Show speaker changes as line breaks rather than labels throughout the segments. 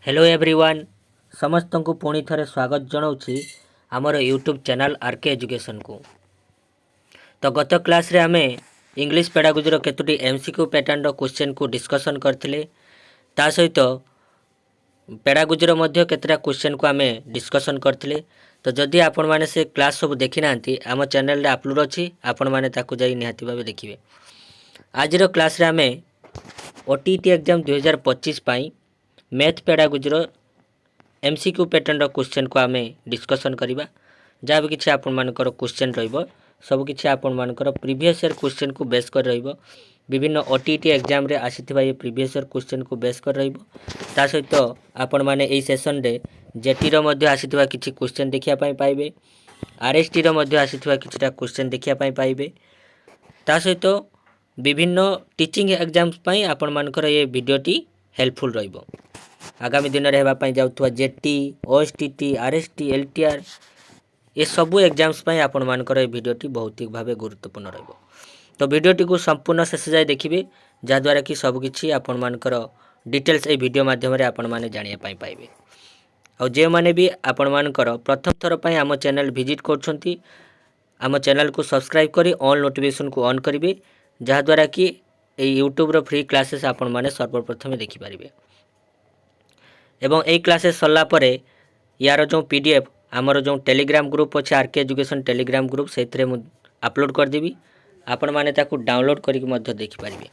Hello everyone समस्त को पुणी थे स्वागत जनाऊँगी आमर यूट्यूब चैनल आरके एजुकेशन को। तो गत क्लास रे आमे इंग्लिश पेडागोजी केतोटी एमसीक्यू पैटर्न क्वेश्चन को डिस्कसन करथिले। ता सहित पेडागोजी मध्य केतरा क्वेश्चन को आमे डिस्कसन करथिले। तो जदि आपण माने से क्लास सब देखि नांती आम चैनल रे अपलोड अछि, आपण माने ताकू जाई निहाती भाबे देखिबे। आज रो क्लास रे आमे ओटीटी एग्जाम 2025 पाई math pedagogy MCQ pattern question को आमे डिस्कसन करिबा। जहाँ भी किसी आपण मानकर क्वेश्चन रहिबो सब किसी आपण मानकर प्रीवियस ईयर क्वेश्चन को बेस कर रहिबो। विभिन्न ओटीटी एग्जाम रे आसीथिबा ये प्रीवियस ईयर क्वेश्चन को बेस कर रहिबो। ता सहित आपण माने एई सेशन रे जेटी रो मध्य आसीथिबा किछि क्वेश्चन देखिया पई पाइबे, आरएसटी रो मध्य आसीथिबा किछिटा क्वेश्चन देखिया पई पाइबे। ता सहित विभिन्न टीचिंग एग्जाम्स पई आपण मानकर ये वीडियोटी हेल्पफुल रहिबो। आगामी दिन में होगा जाऊँ जेटी ओएसटीटी आरएसटी एलटीआर ये सबू एग्जाम्स पई आपण मानकर ये वीडियोटी बहुत ही भाव गुरुत्वपूर्ण रहिबो। तो वीडियोटी को संपूर्ण शेष जाए देखिए जहाँद्वारा कि सबकि आपण मानकर डिटेल्स ये वीडियो माध्यम आपण माने जानिया पई पाइबे। और जे माने भी आपण मानकर प्रथम थर पई आम चैनल विजिट करछंती आम चैनल को सब्सक्राइब करी ऑल नोटिफिकेशन को ऑन करिवे जहाँद्वारा कि यूट्यूब रो फ्री क्लासेस आपण माने सर्वप्रथम देखि पारिबे। एवं यही क्लासेस सरला परे यार जो पीडीएफ आमर जो टेलीग्राम ग्रुप अच्छे आरके एजुकेशन टेलीग्राम ग्रुप से अपलोड करदेवी आपण माने ताकू डाउनलोड करके मध्य देखि पारिबे।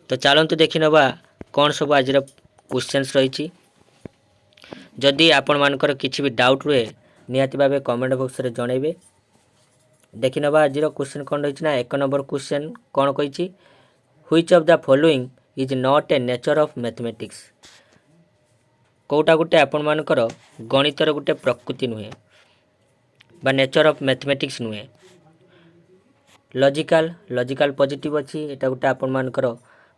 तो चलतु देखि नबा कौन सब आज क्वेश्चंस रही। जदि आपण मानकर किछि भी डाउट रुए निहाती भाबे कमेंट बॉक्स रे जणैबे। देखि नबा आज क्वेश्चन कौन रही ना। एक नंबर क्वेश्चन कौन कही which of the following is not a nature of mathematics. कौटा गोटे आपण मानकर गणितर गोटे प्रकृति नुहे बा नेचर ऑफ मैथमेटिक्स नुहे। लॉजिकल लॉजिकल पॉजिटिव अच्छी एटा गोटे आपण मानकर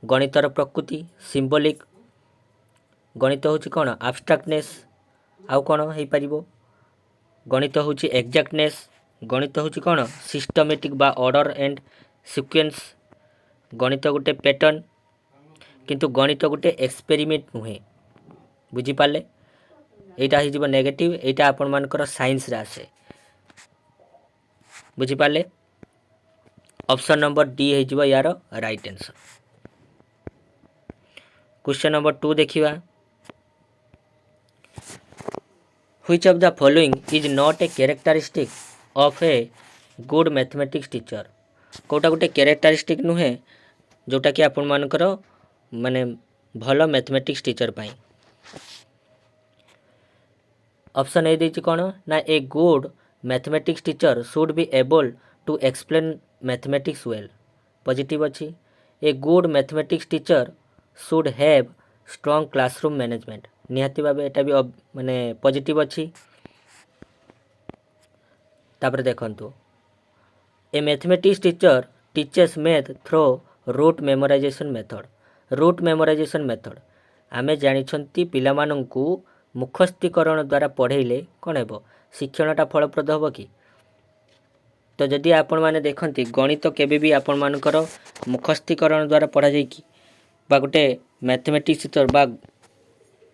गणितर प्रकृति। सिंबॉलिक गणित होची कौन एब्स्ट्रैक्टनेस आउ कौन हो पारिबो। गणित होची एग्जैक्टनेस गणित होची कौन सिस्टमेटिक बा ऑर्डर एंड सीक्वेंस। गणित गोटे पैटर्न किंतु गणित गोटे एक्सपेरिमेंट नुहे। बुझीपारे यहाँ हो नेगेटिव यहाँ आपण मानकर साइंस रे आसे। बुझीपारे ऑप्शन नंबर डी हो यार राइट आंसर। क्वेश्चन नंबर 2 देखिवा which of the following is not a characteristic of a good mathematics teacher. कोटा गोटे कैरेक्टरिस्टिक नुहे जोटा कि आपण मानकर माने भलो मैथमेटिक्स टीचर पाई। ऑप्शन ए देछि कौन ना a good mathematics teacher should be able to explain mathematics well. Positive अच्छी a good mathematics teacher should have strong classroom management. निहाती भाबे एटा भी माने पॉजिटिव अच्छी। तापर देखंतु a mathematics teacher teaches math through rote memorisation method. Rote memorisation method आमे जानिछंती पिला माननकु मुखस्थीकरण द्वारा पढ़ेले कौन हे शिक्षणटा फलप्रद हम कि। तो जदि आपण माने देखंती गणित केबे भी आपण मानकर मुखस्थीकरण द्वारा पढ़ा जाई कि बा गोटे मैथमेटिक्स टीचर बा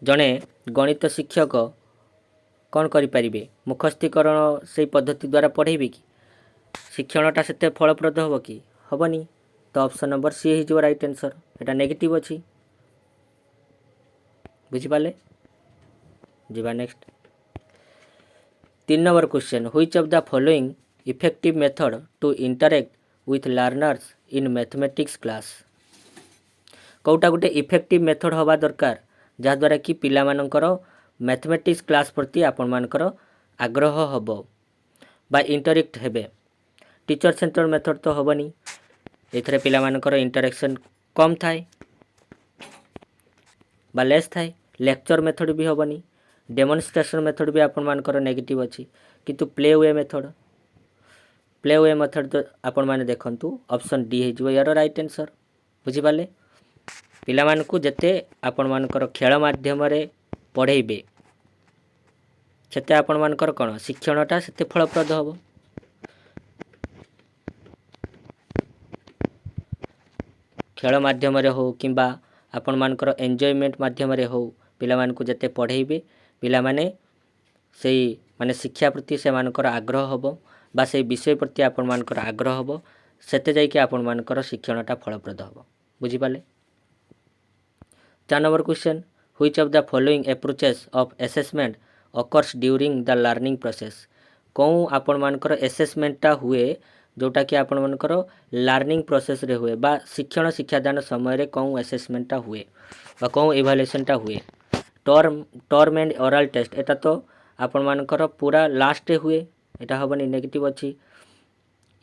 जड़े गणित शिक्षक कौन करि परिबे मुखस्थीकरण से पद्धति द्वारा पढ़ेबे कि शिक्षणटा सेते फलप्रद हम कि हबनी। तो ऑप्शन नंबर सी हे जो राइट आंसर एटा नेगेटिव अछि। बुझिपाले जीवा next 3 number question which of the following effective method to interact with learners in mathematics class. कौटा गोटे इफेक्टिव मेथड हवा दरकार जहाँद्वारा कि पिला मानकर मैथमेटिक्स क्लास प्रति आपण मानकर आग्रह हब बा इंटरेक्ट हेबे। टीचर सेंटर मेथड तो हबनी एथरे पिला मानकर इंटरेक्शन कम थाए बा लेस थाए। लेक्चर मेथड भी हबनी। डेमोन्स्ट्रेशन मेथड भी आपण मानकर नेगेटिव अच्छी किंतु प्ले वे मेथड तो आपण माने देखंतु ऑप्शन डी हे यार राइट आंसर। बुझिपाले पिला मानकु जते आपण मानकर खेल माध्यम रे पढ़ेबे सेते आपण मानकर कोन शिक्षणटा सेते फलप्रद हबो। खेल माध्यम रे हो किंबा आपण मानकर एन्जॉयमेंट माध्यम रे हो ପିଲାମାନଙ୍କୁ ଯେତେ ପଢ଼େଇବେ ପିଲାମାନେ ସେଇ ମାନେ ଶିକ୍ଷା ପ୍ରତି ସେମାନଙ୍କର ଆଗ୍ରହ ହେବ ବା ସେଇ ବିଷୟ ପ୍ରତି ଆପଣମାନଙ୍କର ଆଗ୍ରହ ହେବ ସେତେ ଯାଇକି ଆପଣମାନଙ୍କର ଶିକ୍ଷଣଟା ଫଳପ୍ରଦ ହେବ। ବୁଝିପାରିଲେ? 4 number question, which of the following approaches of assessment occurs during the learning process? କେଉଁ ଆପଣମାନଙ୍କର ଆସେସମେଣ୍ଟଟା ହୁଏ ଯେଉଁଟାକି ଆପଣମାନଙ୍କର ଲର୍ଣ୍ଣିଂ ପ୍ରୋସେସ୍ରେ ହୁଏ ବା ଶିକ୍ଷାଦାନ ସମୟରେ କେଉଁ ଆସେସମେଣ୍ଟଟା ହୁଏ ବା କେଉଁ ଇଭାଲୁଏସନ୍ଟା ହୁଏ? ଟର୍ମ ଆଣ୍ଡ ଓରାଲ୍ ଟେଷ୍ଟ, ଏଟା ତ ଆପଣମାନଙ୍କର ପୁରା ଲାଷ୍ଟରେ ହୁଏ, ଏଟା ହେବନି, ନେଗେଟିଭ୍ ଅଛି।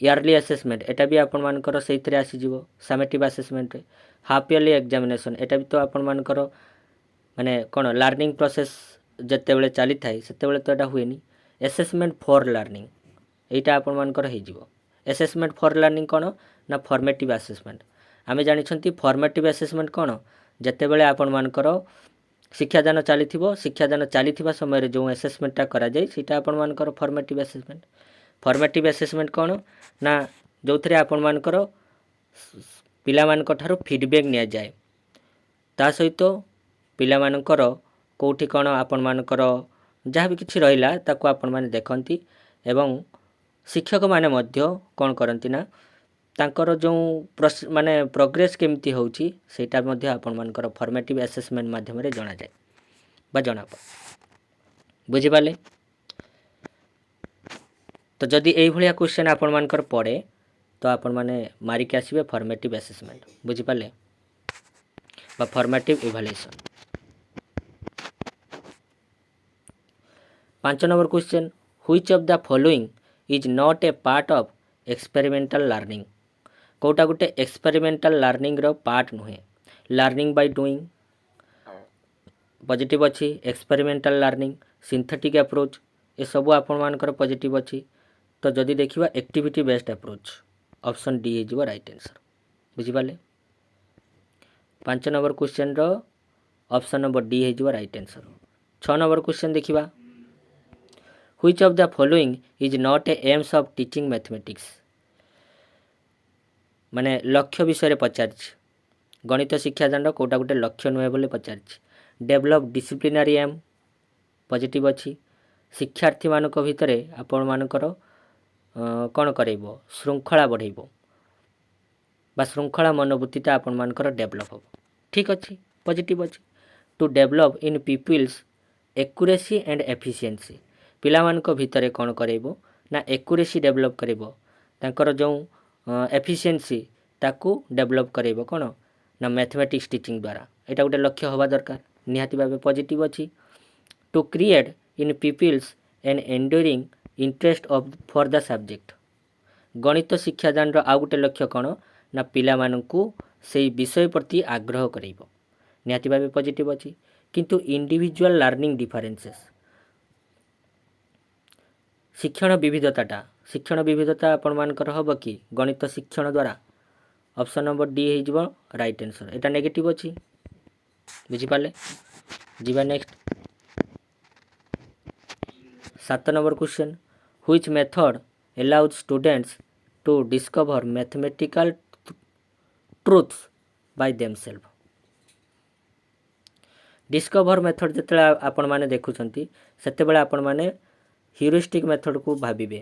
ଇୟର୍ଲି ଆସେସମେଣ୍ଟ, ଏଟା ବି ଆପଣମାନଙ୍କର ସେଇଥିରେ ଆସିଯିବ ସमेଟିଭ୍ ଆସେସମେଣ୍ଟରେ। ହାଫ୍ ଇୟର୍ଲି ଏକ୍ଜାମିନେସନ୍, ଏଟା ବି ତ ଆପଣମାନଙ୍କର ମାନେ କ'ଣ ଲର୍ଣ୍ଣିଂ ପ୍ରୋସେସ୍ ଯେତେବେଳେ ଚାଲିଥାଏ ସେତେବେଳେ ତ ଏଟା ହୁଏନି। ଆସେସମେଣ୍ଟ ଫର୍ ଲର୍ଣ୍ଣିଂ, এইটা ଆପଣମାନଙ୍କର ହେଇଯିବ। ଆସେସମେଣ୍ଟ ଫର୍ ଲର୍ଣ୍ଣିଂ କ'ଣ ନା ଫର୍ମେଟିଭ୍ ଆସେସମେଣ୍ଟ। ଆମେ ଜାଣିଛନ୍ତି ଫର୍ମେଟିଭ୍ ଆସେସମେଣ୍ଟ କ'ଣ, ଯେତେବେଳେ ଆପଣମାନଙ୍କର ଶିକ୍ଷାଦାନ ଚାଲିଥିବା ସମୟରେ ଯେଉଁ ଆସେସମେଣ୍ଟଟା କରାଯାଏ ସେଇଟା ଆପଣମାନଙ୍କର ଫର୍ମେଟିଭ୍ ଆସେସମେଣ୍ଟ। ଫର୍ମେଟିଭ୍ ଆସେସମେଣ୍ଟ କ'ଣ ନା ଯେଉଁଥିରେ ଆପଣମାନଙ୍କର ପିଲାମାନଙ୍କ ଠାରୁ ଫିଡ଼ବ୍ୟାକ୍ ନିଆଯାଏ, ତା ସହିତ ପିଲାମାନଙ୍କର କେଉଁଠି କ'ଣ ଆପଣମାନଙ୍କର ଯାହା ବି କିଛି ରହିଲା ତାକୁ ଆପଣମାନେ ଦେଖନ୍ତି ଏବଂ ଶିକ୍ଷକମାନେ ମଧ୍ୟ କ'ଣ କରନ୍ତି ନା ତାଙ୍କର ଯେଉଁ ମାନେ ପ୍ରୋଗ୍ରେସ୍ କେମିତି ହେଉଛି ସେଇଟା ମଧ୍ୟ ଆପଣମାନଙ୍କର ଫର୍ମେଟିଭ୍ ଆସେସମେଣ୍ଟ ମାଧ୍ୟମରେ ଜଣାଯାଏ ବା ଜଣାପଡ଼େ। ବୁଝିପାରିଲେ? ତ ଯଦି ଏଇଭଳିଆ କ୍ୱେଶ୍ଚନ୍ ଆପଣମାନଙ୍କର ପଡ଼େ ତ ଆପଣମାନେ ମାରିକି ଆସିବେ ଫର୍ମେଟିଭ୍ ଆସେସମେଣ୍ଟ। ବୁଝିପାରିଲେ? ବା formative evaluation. 5 number question, which of the following is not a part of experimental learning? କେଉଁଟା ଗୋଟେ ଏକ୍ସପେରିମେଣ୍ଟାଲ୍ ଲର୍ଣ୍ଣିଂର ପାର୍ଟ ନୁହେଁ। ଲର୍ଣ୍ଣିଂ ବାଇ ଡୁଇଂ ପଜିଟିଭ୍ ଅଛି, ଏକ୍ସପେରିମେଣ୍ଟାଲ୍ ଲର୍ଣ୍ଣିଂ, ସିନ୍ଥେଟିକ୍ ଆପ୍ରୋଚ୍ ଏସବୁ ଆପଣମାନଙ୍କର ପଜିଟିଭ୍ ଅଛି। ତ ଯଦି ଦେଖିବା activity based approach, option D ହେଇଯିବ ରାଇଟ୍ ଆନ୍ସର୍। ବୁଝିପାରିଲେ? 5 ନମ୍ବର କ୍ୱେଶ୍ଚନ୍ର ଅପସନ୍ ନମ୍ବର ଡି ହେଇଯିବ ରାଇଟ୍ ଆନ୍ସର୍। 6 ନମ୍ବର କ୍ୱେଶ୍ଚନ୍ ଦେଖିବା, which of the following is not a AIIMS of teaching mathematics? ମାନେ ଲକ୍ଷ୍ୟ ବିଷୟରେ ପଚାରିଛି। ଗଣିତ ଶିକ୍ଷାଦାନର କେଉଁଟା ଗୋଟେ ଲକ୍ଷ୍ୟ ନୁହେଁ ବୋଲି ପଚାରିଛି। ଡେଭଲପ୍ ଡିସିପ୍ଲିନାରୀ ଏମ୍ ପଜିଟିଭ୍ ଅଛି। ଶିକ୍ଷାର୍ଥୀମାନଙ୍କ ଭିତରେ ଆପଣମାନଙ୍କର କ'ଣ କରାଇବ, ଶୃଙ୍ଖଳା ବଢ଼ାଇବ ବା ଶୃଙ୍ଖଳା ମନୋବୃତ୍ତିଟା ଆପଣମାନଙ୍କର ଡେଭଲପ୍ ହେବ। ଠିକ୍ ଅଛି, ପଜିଟିଭ୍ ଅଛି। To develop in pupils accuracy and efficiency, ପିଲାମାନଙ୍କ ଭିତରେ କ'ଣ କରାଇବ ନା ଏକୁରେସି ଡେଭଲପ୍ କରାଇବ, ତାଙ୍କର ଯେଉଁ ଏଫିସିଏନ୍ସି ତାକୁ ଡେଭଲପ୍ କରାଇବ କ'ଣ ନା ମ୍ୟାଥମେଟିକ୍ସ ଟିଚିଂ ଦ୍ୱାରା। ଏଇଟା ଗୋଟେ ଲକ୍ଷ୍ୟ ହେବା ଦରକାର, ନିହାତି ଭାବେ ପଜିଟିଭ୍ ଅଛି। To create in pupils an enduring interest for the subject, ଗଣିତ ଶିକ୍ଷାଦାନର ଆଉ ଗୋଟେ ଲକ୍ଷ୍ୟ କ'ଣ ନା ପିଲାମାନଙ୍କୁ ସେଇ ବିଷୟ ପ୍ରତି ଆଗ୍ରହ କରାଇବ, ନିହାତି ଭାବେ ପଜିଟିଭ୍ ଅଛି। କିନ୍ତୁ ଇଣ୍ଡିଭିଜୁଆଲ୍ ଲର୍ଣ୍ଣିଂ ଡିଫରେନ୍ସେସ୍, ଶିକ୍ଷଣ ବିବିଧତା ଆପଣମାନଙ୍କର ହେବ କି ଗଣିତ ଶିକ୍ଷଣ ଦ୍ୱାରା? ଅପସନ୍ ନମ୍ବର ଡି ହେଇଯିବ ରାଇଟ୍ ଆନ୍ସର୍। ଏଇଟା ନେଗେଟିଭ୍ ଅଛି। ବୁଝିପାରିଲେ? ଯିବା next 7 number question, which method allows students to discover mathematical truths by themselves? Discover method ଯେତେବେଳେ ଆପଣମାନେ ଦେଖୁଛନ୍ତି ସେତେବେଳେ ଆପଣମାନେ ହ୍ୟୁରିଷ୍ଟିକ୍ ମେଥଡ଼କୁ ଭାବିବେ,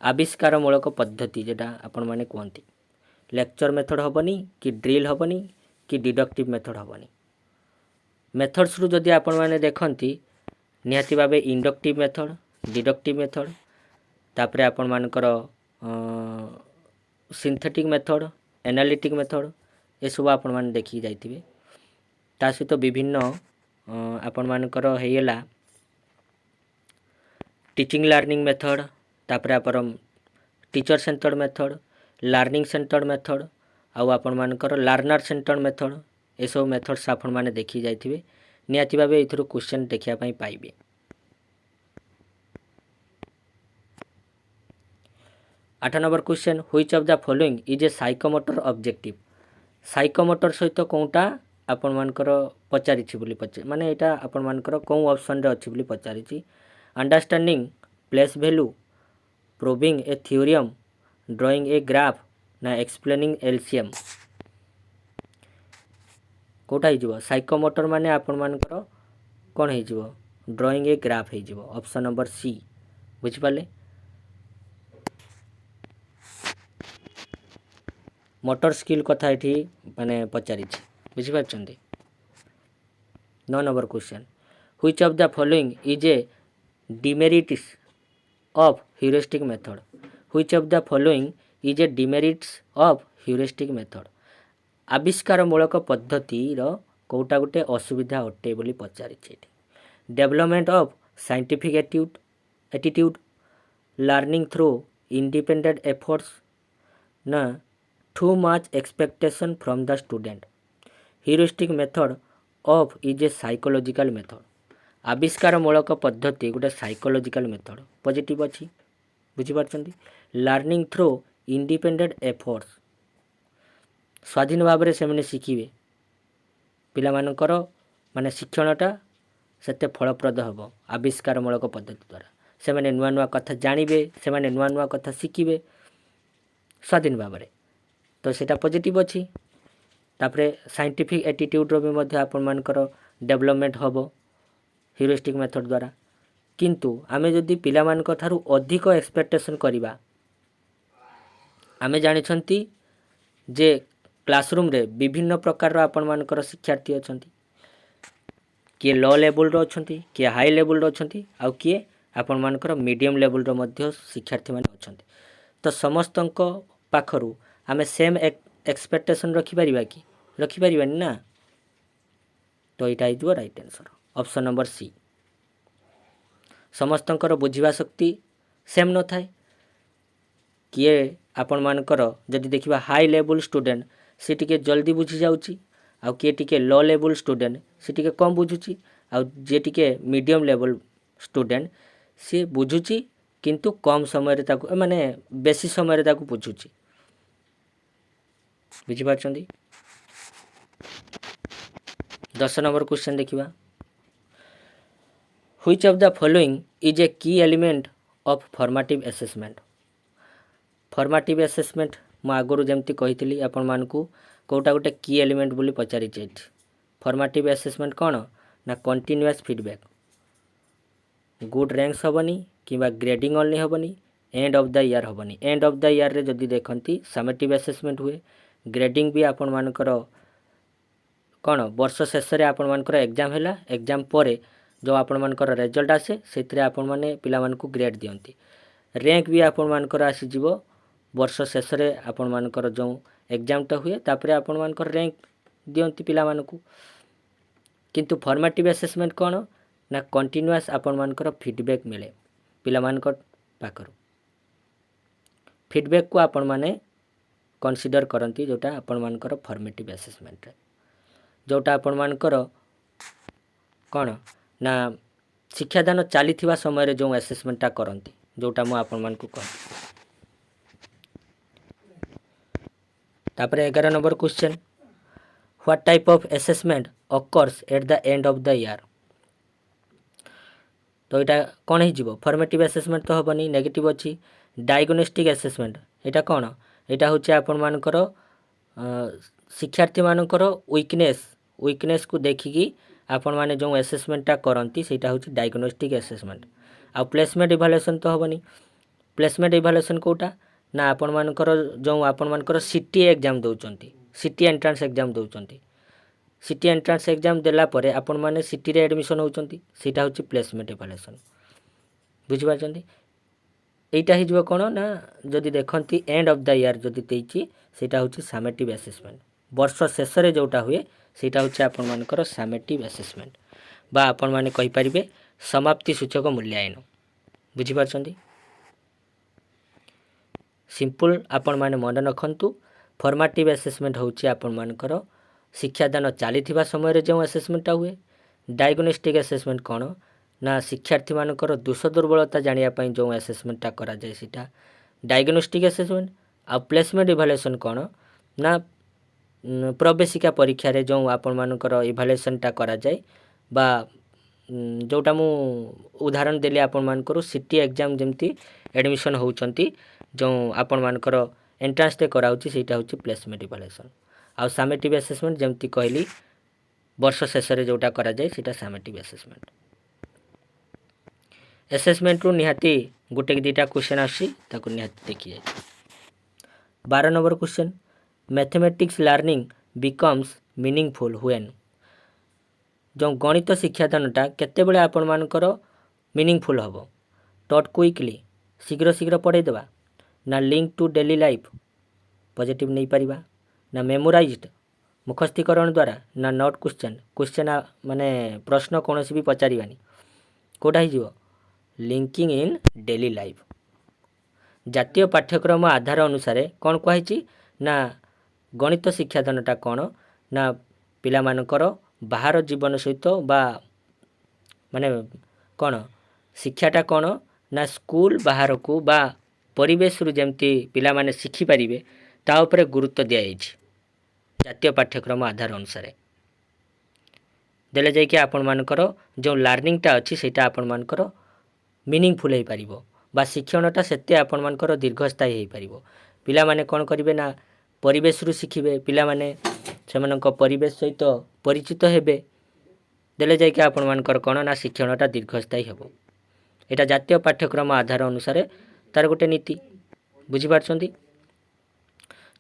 ଆବିଷ୍କାରମୂଳକ ପଦ୍ଧତି ଯେଟା ଆପଣମାନେ କୁହନ୍ତି। ଲେକ୍ଚର୍ ମେଥଡ଼ ହେବନି କି ଡ୍ରିଲ୍ ହେବନି କି ଡିଡକ୍ଟିଭ୍ ମେଥଡ଼ ହେବନି। ମେଥଡ଼୍ସରୁ ଯଦି ଆପଣମାନେ ଦେଖନ୍ତି ନିହାତି ଭାବେ ଇଣ୍ଡକ୍ଟିଭ୍ ମେଥଡ଼, ଡିଡକ୍ଟିଭ୍ ମେଥଡ଼, ତାପରେ ଆପଣମାନଙ୍କର ସିନ୍ଥେଟିକ୍ ମେଥଡ଼, ଏନାଲିଟିକ୍ ମେଥଡ଼ ଏସବୁ ଆପଣମାନେ ଦେଖିକି ଯାଇଥିବେ। ତା ସହିତ ବିଭିନ୍ନ ଆପଣମାନଙ୍କର ହେଇଗଲା টিচিং লর্নিং মেথড, তাপরে আপর টিচর সেন্ଟর্ড মেথড, লর্নিং সেন্ଟর্ড মেথড, ଆଉ ଆପଣମାନଙ୍କର ଲର୍ଣ୍ଣର ସେଣ୍ଟର୍ଡ ମେଥଡ଼, ଏସବୁ ମେଥଡ଼୍ସ ଆପଣମାନେ ଦେଖି ଯାଇଥିବେ। ନିହାତି ଭାବେ ଏଥିରୁ କ୍ୱେଶ୍ଚନ୍ ଦେଖିବା ପାଇଁ ପାଇବେ। 8 number question, which of the following is a psychomotor objective? Psychomotor ସହିତ କେଉଁଟା ଆପଣମାନଙ୍କର ପଚାରିଛି ବୋଲି ମାନେ ଏଇଟା ଆପଣମାନଙ୍କର କେଉଁ ଅପସନ୍ରେ ଅଛି ବୋଲି ପଚାରିଛି। ଅଣ୍ଡରଷ୍ଟାଣ୍ଡିଂ ପ୍ଲେସ୍ ଭ୍ୟାଲୁ, ପ୍ରୁଭିଂ ଏ ଥିଓରିୟମ୍, ଡ୍ରଇଂ ଏ ଗ୍ରାଫ୍ ନା ଏକ୍ସପ୍ଲେନିଂ ଏଲସିଏମ୍? कोटा हो साइकोमोटर माने आपण मानकर कौन हो ड्रॉइंग ए ग्राफ हो ऑप्शन नंबर सी बुझिपारे मोटर स्किल कथा ये माने पचारि बुझिपार 9 number question which of the following is a demerits of heuristic method which of the following is a demerits of heuristic method आविष्कारमूलक पद्धतिर कौटा गोटे असुविधा अटे बोली पचारि development of scientific attitude learning through independent efforts ना too much expectation from the student heuristic method of is A psychological method आविष्कारमूलक पद्धति गोटे साइकोलॉजिकल मेथड पॉजिटिव अच्छी बुझीपार लर्निंग थ्रू इंडिपेंडेंट एफर्ट्स स्वाधीन भाव में से शिखिबे पिलामानकर माने शिक्षणटा सेते फलप्रद हम आविष्कारमूलक पद्धति द्वारा से माने नुआ नुआ कथा जानवे से माने नुआ नुआ कथा शिखिबे स्वाधीन भाव में तो सेटा पॉजिटिव अच्छी तापरे साइंटिफिक एटीट्यूड भी मध्य आपण मानकर डेवलपमेंट हम ह्यूरिस्टिक मेथड द्वारा किंतु आमे जदि पिलामानक थारु अधिक एक्सपेक्टेशन करिबा आमे जानिछंती जे क्लासरूम रे विभिन्न प्रकार आपण मानकर शिक्षार्थी अछंती किए लो लेवल रो अछंती किए हाई लेवल रो अछंती आउ किए आपण मानकर मीडियम लेवल रो मध्य शिक्षार्थी माने अछंती तो समस्तंक पाखरु आमे सेम एक्सपेक्टेशन रखि परिबा कि रखि परिबानी ना तो इटा is right answer option number C समस्तंकर बुझिबा शक्ति सेम न थाए किए आपण मानकर जदि देखिबा हाई लेवल स्टूडेंट सी टिके जल्दी बुझी जाउची आउ किए टिके लो लेवल स्टूडेंट सी टिके कम बुझुची आउ जे टिके मीडियम लेवल स्टूडेंट सी बुझुची किंतु कम समय रे ताकू माने बेसी समय रे ताकू बुझुची बुझी पारछंदी 10 नंबर क्वेश्चन देखिबा which of the following is a key element of formative assessment formative assessment मु आगुरु जेमती कहितली आपण मानकू कोटा गोटे की एलिमेंट बोली पचारि फॉर्मेटिव असेसमेंट कौन ना कंटिन्यूअस फीडबैक गुड रैंक्स हेनी कि ग्रेडिंग ओनली हेनी एंड ऑफ द ईयर हेनी एंड ऑफ द ईयर रे जदि देखती समेटिव असेसमेंट हुए ग्रेडिंग भी आपण मानकर कौन वर्ष शेष में आपण मानकर एग्जाम है एग्जाम पर जो आपण मानकर रिजल्ट आसे से आपण माने पिला मानकू ग्रेड दियंती रैंक भी आपण मानकर आसीजिवो वर्ष शेष में आपण मानकर जो एग्जामटा हुए तापर आपण मानकर रैंक दियंती पिला मानकू किंतु फॉर्मेटिव असेसमेंट कौन ना कंटिन्यूअस आपण मानकर फीडबैक मिले पिला मानकर पाखरु फीडबैक को आपण माने कंसीडर करती जोटा आपण मानकर फॉर्मेटिव असेसमेंट जोटा आपण मानकर कौन ना शिक्षादान चली समय जो असेसमेंटा करती जोटा मु आपण मानकू कह तापर 11 number question what type of assessment occurs at the end of the year तो यहाँ कौन हो फॉर्मेटिव असेसमेंट तो हेनी नेगेटिव अच्छी डायग्नोस्टिक असेसमेंट यहाँ कौन यहाँ हूँ आपण मानकर शिक्षार्थी मानकर वीकनेस को देखिकी आपण माने जो असेसमेंटा करती से हूँ डायग्नोस्टिक असेसमेंट आ प्लेसमेंट इभालुएसन तो हेनी प्लेसमेंट इभालुएसन कोटा ना आपण मानकर जो आपण मानकर सिटी एग्जाम दौरान सिटी एंट्रांस एग्जाम दौरान सिटी एंट्रांस एग्जाम देला परे आपण माने सिटी रे एडमिशन होउचंती सेटा होची प्लेसमेंट इभालुएसन बुझी पारचंती एटा ही जो कोन ना जदि देखंती एंड ऑफ द ईयर जदि तेची सेटा होची समेटिव असेसमेंट वर्ष शेष रे जोटा हुए सेटा होची आपण मानकर समेटिव असेसमेंट बा आपण माने कहि परिबे समाप्ति सूचक मूल्यांकन बुझी पारचंती सिंपल आपण माने मन रखंतु फॉर्मेटिव असेसमेंट होची आपण मानकर शिक्षादान चली समय रे जो असेसमेंटा हुए डायग्नोस्टिक असेसमेंट कौन ना शिक्षार्थी मानकर दोष दुर्बलता जानिया जो असेसमेंटा करा जाए सीटा डायग्नोस्टिक असेसमेंट आ प्लेसमेंट इभालुएसन कौन ना प्रवेशिका परीक्षा रे जो आपण मानकर इभालुएसनटा करा जाए बा जोटा मु उदाहरण देली आपण मानकर सिटी एग्जाम जमती एडमिशन होउचंती जो आपण मानकर एंट्रांस टे कराउची सेटा होची प्लेसमेंट इभालुएसन आ समेटिव असेसमेंट जमती कहली वर्ष शेष में जोटा करा जाए सीटा समेटिव असेसमेंट। असेसमेंट रु निहाती गोटे कि दुटा क्वेश्चन आसी निहाती देखी जाए। 12 number question mathematics learning becomes meaningful when. जो गणित शिक्षादानटा केते बेले आपण मानकर मीनिंगफुल हम टॉट क्विकली शीघ्र शीघ्र पढ़े देवा ना link to daily life positive नहीं पारिबा ना मेमोराइज्ड मुखस्थीकरण द्वारा ना नॉट क्वेश्चन क्वेश्चन माने प्रश्न कौन भी पचारानी कौटा हो लिंकिंग इन डेली लाइफ। जातीय पाठ्यक्रम आधार अनुसार कौन कहुई ना गणित शिक्षादानटा कौन ना पिला मानकर बाहर जीवन सहित बा माने कौन शिक्षाटा कौन ना स्कूल बाहर को बा परिवेश रु जमती पिला माने शिखी पारिबे ता उपरे गुरुत्व दिया जातीय पाठ्यक्रम आधार अनुसार देले जाइए आपण मानकर जो लर्निंगटा अच्छी सेटा आपण मानकर मीनिंगफुल हो पारिबो बा शिक्षणटा सेते आपण मानकर दीर्घस्थायी हो पारिबो। पिला माने कौन करिवे ना परिवेश रु शिखिबे पिला माने सेमानक परिवेश सहित परिचित हेबे देले जाइए आपण मानकर कौन ना शिक्षणटा दीर्घस्थायी हेबो। एटा जातीय पाठ्यक्रम आधार अनुसार तार गोटे नीति बुझिपारछंती।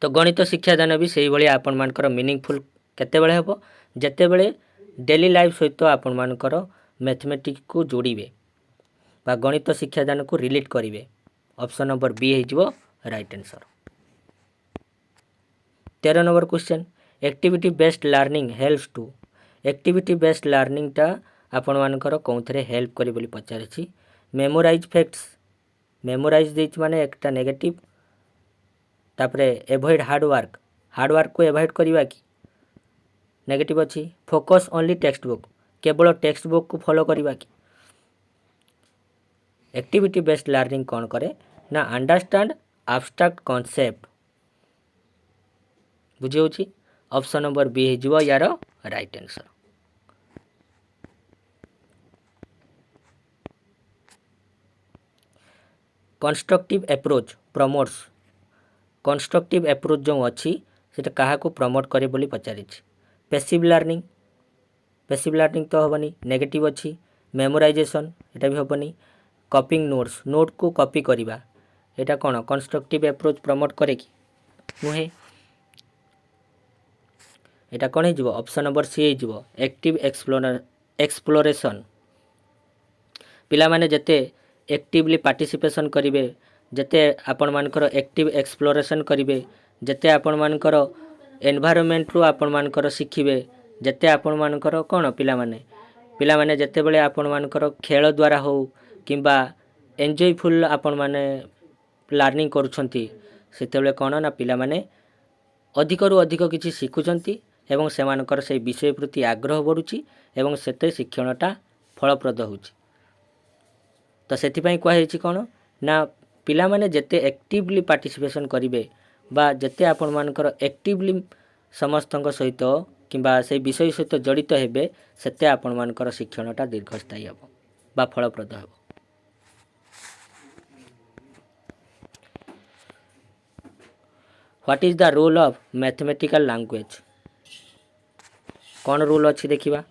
तो गणित शिक्षादान भी से भाई आपण मानकर मीनिंगफुल केतेबेले हेबो जेतेबेले डेली लाइफ सहित आपण मानकर मैथमेटिक्स को जोड़िबे बा गणित शिक्षादान को रिलेट करिवे। ऑप्शन नंबर बी हो right answer. 13 number question activity based learning helps to. Activity based लर्निंगटा आपण मानकर कौनथरे हेल्प करी बोली पचारिछि। मेमोराइज फैक्ट्स मेमोराइज देछ माने एकटा नेगेटिव तापरे एवॉइड हार्डवर्क को एवॉइड करवा कि नेगेटिव अच्छी। फोकस ओनली टेक्स्ट बुक केवल टेक्स्ट बुक को फॉलो करवा कि। एक्टिविटी बेस्ड लर्निंग कौन करे ना अंडरस्टैंड एब्स्ट्रैक्ट कॉन्सेप्ट बुझे। ऑप्शन नंबर बी हो यार right answer. Constructive approach promotes constructive approach जो अच्छी से क्या प्रमोट करे बोली पचारि। पैसिव लर्निंग तो हेनी नेगेटिव अच्छी। मेमोराइजेशन एटा भी हेनी। कॉपिंग नोट को कॉपी करवा एटा कौन कंस्ट्रक्टिव अप्रोच प्रमोट करे कि नुहे एटा कौन हो ऑप्शन नंबर सी हो एक्टिव एक्सप्लोरेशन। पिला माने जते एक्टिवली पार्टिसिपेशन करिवे जते आपण मानकर एक्टिव एक्सप्लोरेशन करिवे जते आपण मानकर एनवायरनमेंट रु आपण मानकर शिखिबे जते आपण मानकर कौन पिला माने जते बेले आपण मानकर खेल द्वारा हो किंबा एंजॉयफुल आपण माने लर्निंग करूछंती सेतेबेले कौन ना पिला माने अधिक रु अधिक किछि शिखुछंती एवं सेमानकर से विषय प्रति आग्रह बढ़ुची एवं सेते शिक्षणटा फलप्रद होची। तो सेथिपाई कहुई कौन ना पिला माने जेते एक्टिवली पार्टिसिपेशन करिवे बा जेते आपण मानकर एक्टिवली समस्तक सहित किंबा से विषय सहित जड़ित हेबे सेते आपण मानकर शिक्षणटा दीर्घस्थायी हेबो बा फलप्रद हेबो। What is the role of mathematical language. कौन रूल अच्छी देखिबा।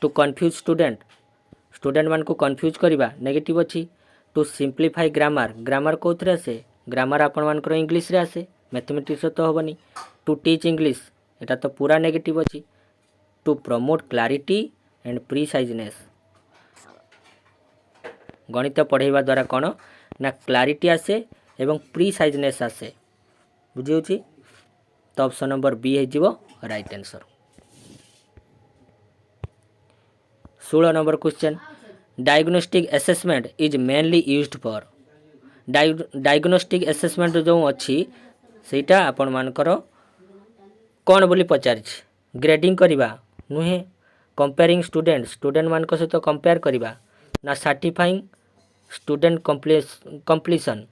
टू कन्फ्यूज स्टूडेंट मान को कन्फ्यूज करवा नेगेटिव अच्छी। टू सिंप्लीफाई ग्रामर कौन आसे ग्रामर आपण मानकर इंग्लिश रे आसे मैथमेटिक्स तो हेनी। टू टीच इंग्लिश एटा तो पूरा नेगेटिव अच्छी। टू प्रमोट क्लारिटी एंड प्रिसाइजनेस गणित पढ़ाइबा द्वारा कौन ना क्लारिटी आसे एवं प्रिसाइजनेस आसे बुझी। तो ऑप्शन नंबर बी हो right answer. 16 number question diagnostic assessment is mainly used for. Diagnostic assessment जो अच्छी सेटा आपण मानकर कौन बोली पचारि। ग्रेडिंग करवा नुहे। कंपेयरिंग स्टूडेंट मान सहित कंपेयर करवा ना सर्टिफाइंग स्टूडेंट कंप्लीशन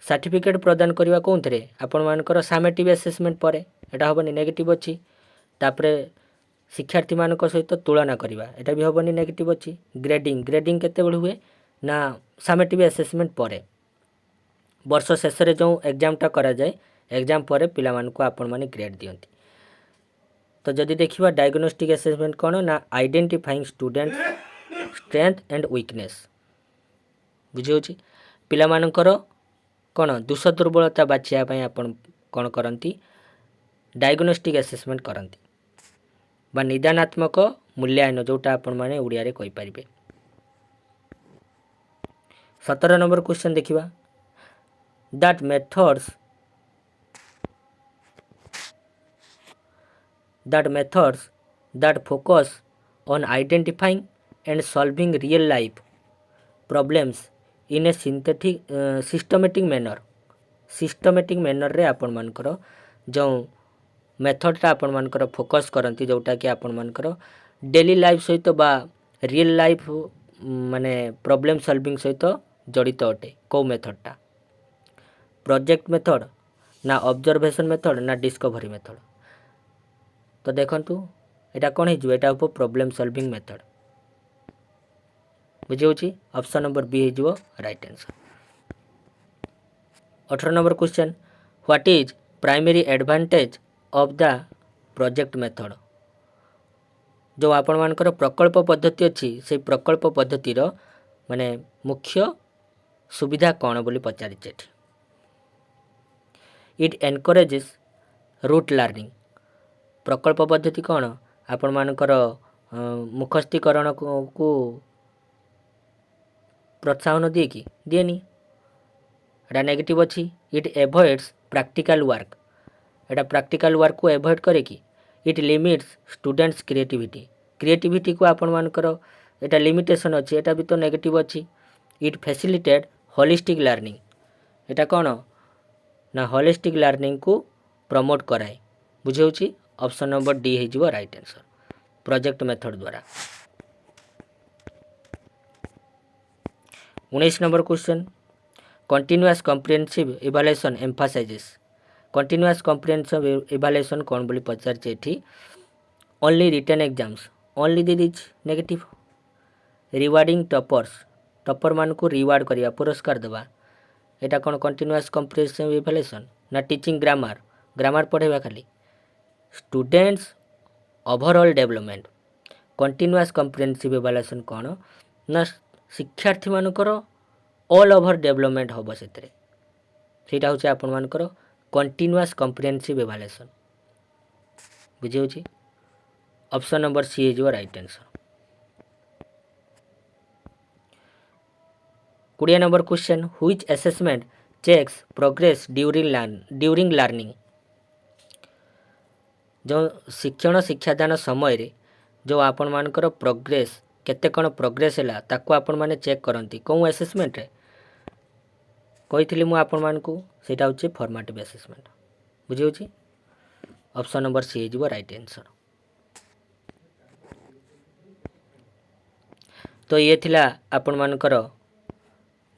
सर्टिफिकेट प्रदान करवा कौन थे आपण मानकर समेटिव असेसमेंट पर एटा हेनी नेगेटिव अच्छी। तापरे शिक्षार्थी मान सहित तुलना करवा एटा भी हेनी नेगेटिव अच्छी। ग्रेडिंग केते हुए ना समेटिव असेसमेंट पर वर्ष शेष जो एग्जामटा करा जाए एग्जाम पर पिला मान को आपण माने ग्रेड दियंती। तो जदि देखिबा डायग्नोस्टिक असेसमेंट कौन ना identifying student strength and weakness बुझी पिला मानकर कौन दोष दुर्बलता बाछिया आपण कौन करती डायग्नोस्टिक असेसमेंट करती बा निदानात्मक मूल्यांकन जोटा आपण माने ओडिया रे कहि परिबे 17 नंबर क्वेश्चन देखिबा that methods that focus on identifying and solving real life problems in a systematic manner रे आपण मानकर जो मेथडटा आपण मानकर फोकस करती जोटा कि आपण मानकर डेली लाइफ सहित बा रियल लाइफ माने प्रॉब्लम सॉल्विंग सहित जड़ित अटे कौ मेथडटा प्रोजेक्ट मेथड ना ऑब्जर्वेशन मेथड ना डिस्कवरी मेथड तो देखंतु एटा कौन है एटा उप प्रॉब्लम सॉल्विंग मेथड बुझे ऑप्शन नंबर बी है right answer 18 number question what is primary advantage of the project method जो आपण मानकर प्रकल्प पद्धति अच्छी से प्रकल्प पद्धति माने मुख्य सुविधा कौन बोली पचारिछे इट एनकरेजेस रूट लर्निंग प्रकल्प पद्धति कौन आपण मानकर मुखस्थीकरण को प्रोत्साहन दिए कि दिएनी एटा नेगेटिव अच्छी it एवॉइड्स practical work Etah practical work को एवॉइड करे कि इट लिमिट्स स्टूडेंट्स क्रिएटिविटी को आपण मानकर एटा लिमिटेशन अच्छी एटा भी तो नेगेटिव अच्छी इट फैसिलिटेट होलिस्टिक लर्निंग एटा कौन ना होलिस्टिक लर्निंग को प्रमोट कराए बुझे ऑप्शन नंबर डी है राइट आंसर प्रोजेक्ट मेथड द्वारा 19 number question continuous comprehensive evaluation emphasises continuous comprehensive evaluation कौन बोली पचारछे एठी only written exams only this is negative rewarding topper मान को रिवार्ड करिया पुरस्कार देवा एटा कौन कंटिन्यूअस कॉम्प्रिहेंसिव इवैल्यूएशन ना टीचिंग ग्रामर पढ़ेबा खाली students overall development continuous comprehensive evaluation कौन ना शिक्षार्थी मानकर ऑल ओवर डेवलपमेंट हम सेटा हूँ आपण मानकर कंटिन्यूअस कॉम्प्रिहेंसिव इवैल्यूएशन बुझे ऑप्शन नंबर सी है right answer 20 number question which assessment checks progress during learning जो शिक्षादान समय रे जो आपण मानकर प्रोग्रेस केते कौन प्रोग्रेस है ताको आपण माने चेक करती कौन असेसमेंट रे कही मु आपण मानकू सेटा होचे फॉर्मेटिव असेसमेंट बुझे ऑप्शन नंबर सी है राइट आंसर तो ये थिला आपण मानकर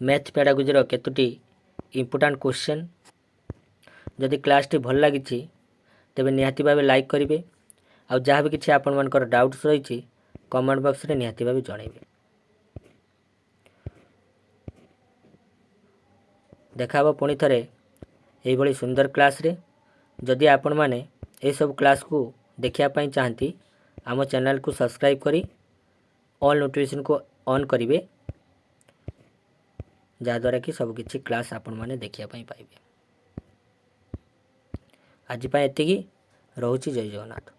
मैथ पेडागोजी केतोटी इंपोर्टेंट क्वेश्चन जदि क्लास टी भल लगी तेबे निहाती भावे लाइक करेंगे आउ जहाँ भी किसी आपण मानकर डाउट्स रही कमेंट बॉक्स रे निहाती भावे जणेबे देखा पुणी थरे यही भली सुंदर क्लास रे जदि आपण माने ए सब क्लास को देखिया पाई चाहती आम चैनल को सब्सक्राइब करी ऑल नोटिफिकेशन को ऑन करेंगे जहाँद्वारा कि सबकि क्लास आपण माने देखिया पाई पाइबे आज एतिकी रोची जय जगन्नाथ।